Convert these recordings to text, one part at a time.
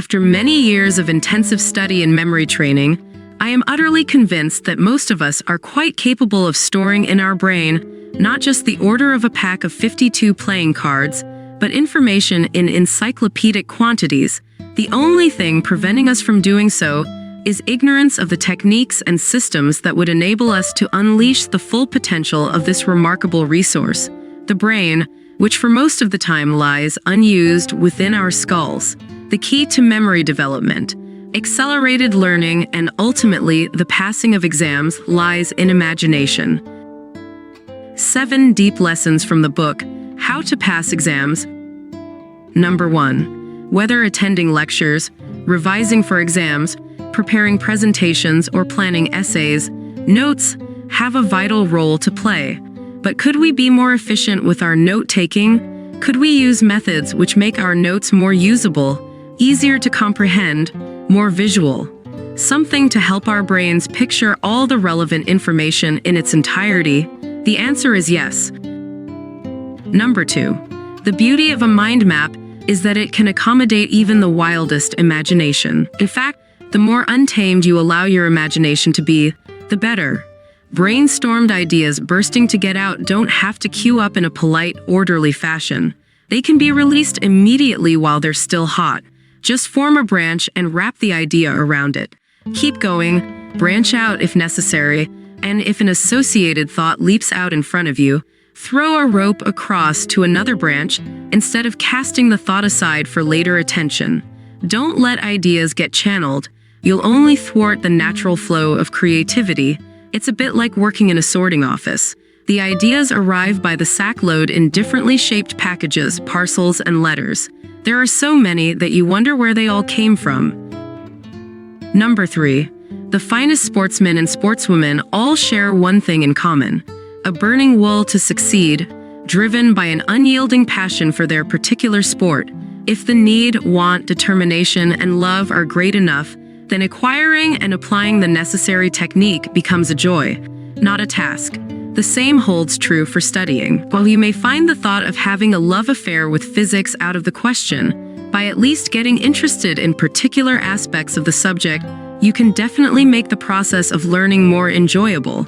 After many years of intensive study and memory training, I am utterly convinced that most of us are quite capable of storing in our brain not just the order of a pack of 52 playing cards, but information in encyclopedic quantities. The only thing preventing us from doing so is ignorance of the techniques and systems that would enable us to unleash the full potential of this remarkable resource, the brain, which for most of the time lies unused within our skulls. The key to memory development, accelerated learning, and ultimately the passing of exams lies in imagination. 7 deep lessons from the book, How to Pass Exams. Number 1. Whether attending lectures, revising for exams, preparing presentations, or planning essays, notes have a vital role to play. But could we be more efficient with our note-taking? Could we use methods which make our notes more usable, easier to comprehend, more visual? Something to help our brains picture all the relevant information in its entirety? The answer is yes. Number 2. The beauty of a mind map is that it can accommodate even the wildest imagination. In fact, the more untamed you allow your imagination to be, the better. Brainstormed ideas bursting to get out don't have to queue up in a polite, orderly fashion. They can be released immediately while they're still hot. Just form a branch and wrap the idea around it. Keep going, branch out if necessary, and if an associated thought leaps out in front of you, throw a rope across to another branch instead of casting the thought aside for later attention. Don't let ideas get channeled. You'll only thwart the natural flow of creativity. It's a bit like working in a sorting office. The ideas arrive by the sackload in differently shaped packages, parcels, and letters. There are so many that you wonder where they all came from. Number 3. The finest sportsmen and sportswomen all share one thing in common: a burning will to succeed, driven by an unyielding passion for their particular sport. If the need, want, determination, and love are great enough, then acquiring and applying the necessary technique becomes a joy, not a task. The same holds true for studying. While you may find the thought of having a love affair with physics out of the question, by at least getting interested in particular aspects of the subject, you can definitely make the process of learning more enjoyable.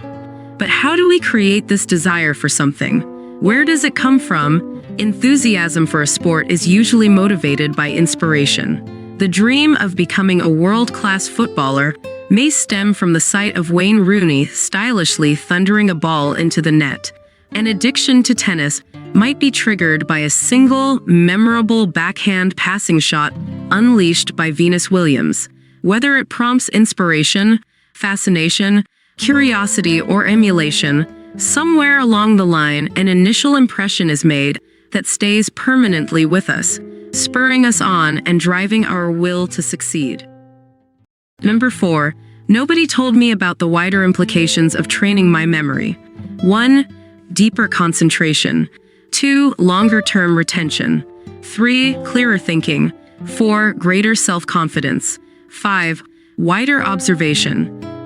But how do we create this desire for something? Where does it come from? Enthusiasm for a sport is usually motivated by inspiration. The dream of becoming a world-class footballer may stem from the sight of Wayne Rooney stylishly thundering a ball into the net. An addiction to tennis might be triggered by a single, memorable backhand passing shot unleashed by Venus Williams. Whether it prompts inspiration, fascination, curiosity, or emulation, somewhere along the line an initial impression is made that stays permanently with us, spurring us on and driving our will to succeed. Number 4. Nobody told me about the wider implications of training my memory. 1. Deeper concentration. 2. Longer-term retention. 3. Clearer thinking. 4. Greater self-confidence. 5. Wider observation.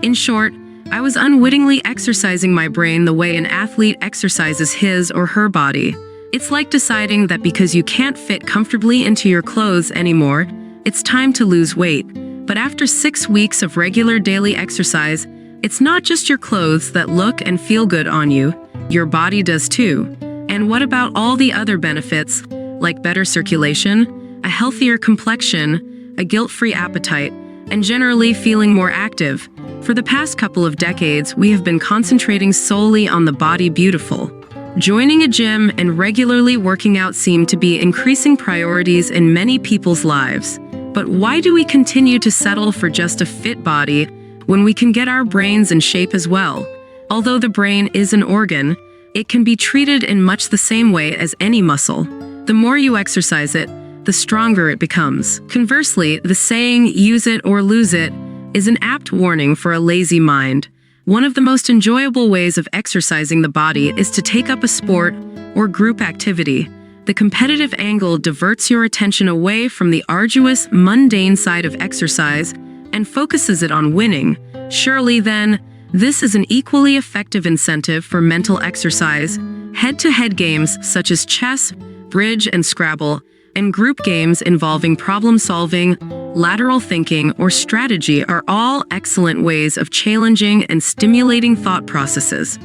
In short, I was unwittingly exercising my brain the way an athlete exercises his or her body. It's like deciding that because you can't fit comfortably into your clothes anymore, it's time to lose weight. But after 6 weeks of regular daily exercise, it's not just your clothes that look and feel good on you, your body does too. And what about all the other benefits, like better circulation, a healthier complexion, a guilt-free appetite, and generally feeling more active? For the past couple of decades, we have been concentrating solely on the body beautiful. Joining a gym and regularly working out seem to be increasing priorities in many people's lives. But why do we continue to settle for just a fit body when we can get our brains in shape as well? Although the brain is an organ, it can be treated in much the same way as any muscle. The more you exercise it, the stronger it becomes. Conversely, the saying, "use it or lose it," is an apt warning for a lazy mind. One of the most enjoyable ways of exercising the body is to take up a sport or group activity. The competitive angle diverts your attention away from the arduous, mundane side of exercise and focuses it on winning. Surely then, this is an equally effective incentive for mental exercise. Head-to-head games such as chess, bridge, and Scrabble and group games involving problem-solving, lateral thinking, or strategy are all excellent ways of challenging and stimulating thought processes.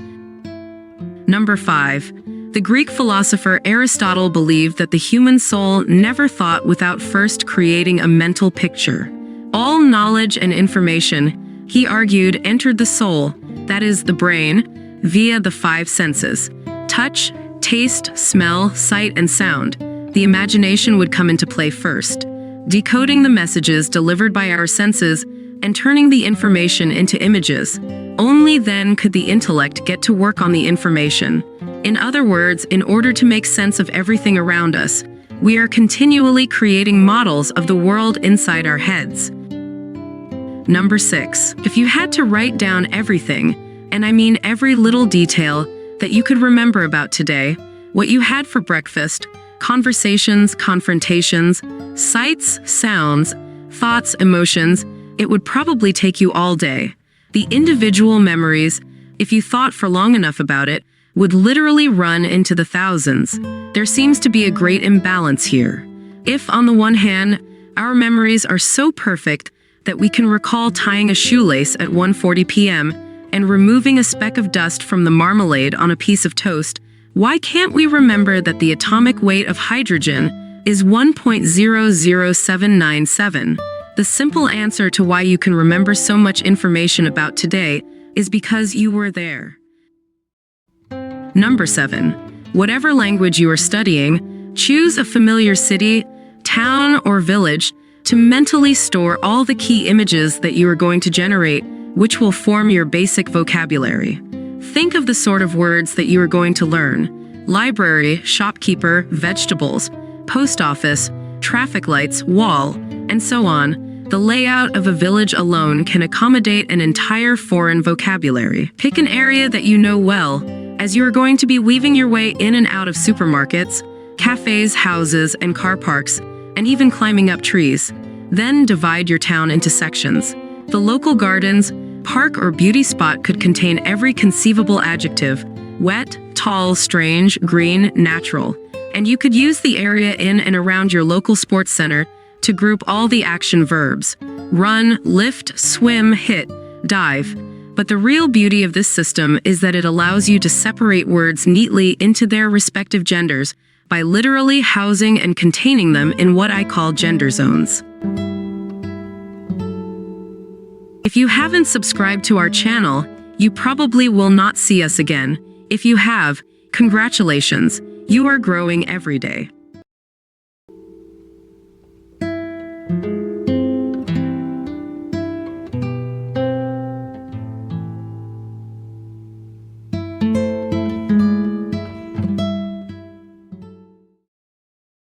Number 5. The Greek philosopher Aristotle believed that the human soul never thought without first creating a mental picture. All knowledge and information, he argued, entered the soul, that is, the brain, via the 5 senses: touch, taste, smell, sight, and sound. The imagination would come into play first, decoding the messages delivered by our senses and turning the information into images. Only then could the intellect get to work on the information. In other words, in order to make sense of everything around us, we are continually creating models of the world inside our heads. Number 6. If you had to write down everything, and I mean every little detail, that you could remember about today, what you had for breakfast, conversations, confrontations, sights, sounds, thoughts, emotions, it would probably take you all day. The individual memories, if you thought for long enough about it, would literally run into the thousands. There seems to be a great imbalance here. If, on the one hand, our memories are so perfect that we can recall tying a shoelace at 1:40 p.m. and removing a speck of dust from the marmalade on a piece of toast, why can't we remember that the atomic weight of hydrogen is 1.00797? The simple answer to why you can remember so much information about today is because you were there. Number 7. Whatever language you are studying, choose a familiar city, town, or village to mentally store all the key images that you are going to generate, which will form your basic vocabulary. Think of the sort of words that you are going to learn: library, shopkeeper, vegetables, post office, traffic lights, wall, and so on. The layout of a village alone can accommodate an entire foreign vocabulary. Pick an area that you know well, as you are going to be weaving your way in and out of supermarkets, cafes, houses, and car parks, and even climbing up trees. Then divide your town into sections. The local gardens, park, or beauty spot could contain every conceivable adjective: wet, tall, strange, green, natural. And you could use the area in and around your local sports center to group all the action verbs: run, lift, swim, hit, dive. But the real beauty of this system is that it allows you to separate words neatly into their respective genders by literally housing and containing them in what I call gender zones. If you haven't subscribed to our channel, you probably will not see us again. If you have, congratulations, you are growing every day.